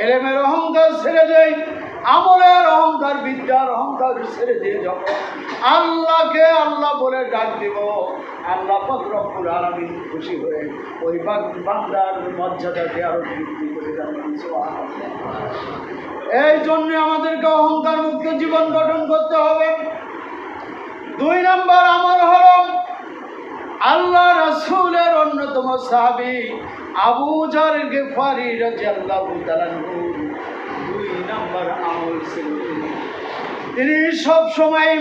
এলেমের অহংকার ছেড়ে দেয়, আমলের অহংকার, বিদ্যার অহংকার ছেড়ে দিয়ে যখন আল্লাহকে আল্লাহ বলে ডাক দিব, আল্লাহ পাক রব্বুল আলামিন খুশি হয়ে ওই বান্দার মর্যাদাকে আরো বৃদ্ধি করে দেন। সুবহানাল্লাহ। এই জন্য আমাদেরকে অহংকার মুক্ত জীবন গঠন করতে হবে। 2 নম্বর আমল হলো আল্লাহ রাসূলের অন্যতম সাহাবী আবু যার গিফারি রাদিয়াল্লাহু তাআলা আনহু 2 নম্বর আমল ছিল তিনি সব সময়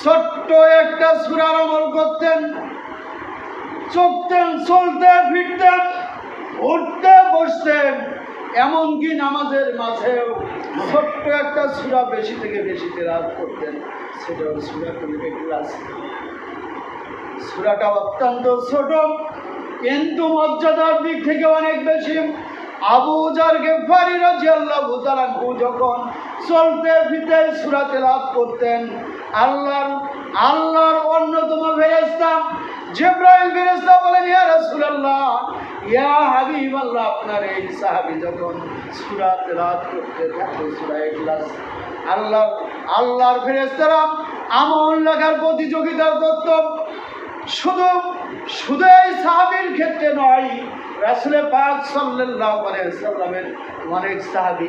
ছোট্ট একটা সূরার আমল করতেন। চলতেন, চলতে ফিরতেন, উঠতে বসতেন, এমনকি নামাজের মাঝেও ছোট্ট একটা সূরা বেশি থেকে বেশি তেলাওয়াত করতেন, সেটা সূরাতুল ইখলাস। সূরাটা অত্যন্ত ছোট কিন্তু মর্যাদার দিক থেকে অনেক বেশি। আবু যার গিফারি রাদিয়াল্লাহু তাআলা আনহু যখন চলতে ফিরতে সূরা তেলাওয়াত করতেন, আল্লাহর অন্যতম ফেরেশতা জিবরাইল ফেরেশতা বলেন, ইয়া রাসূলুল্লাহ, ইয়া হাবিবাল্লাহ, আপনার এই সাহাবী যখন সূরা তেলাওয়াত করতে থাকতো সূরা ইখলাস, আল্লাহর ফেরেশতারা আমল লেখার প্রতিযোগিতা করত। শুধু এই সাহাবীর ক্ষেত্রে নয়, রাসূল পাক সাল্লাল্লাহু আলাইহি ওয়াসাল্লামের অনেক সাহাবী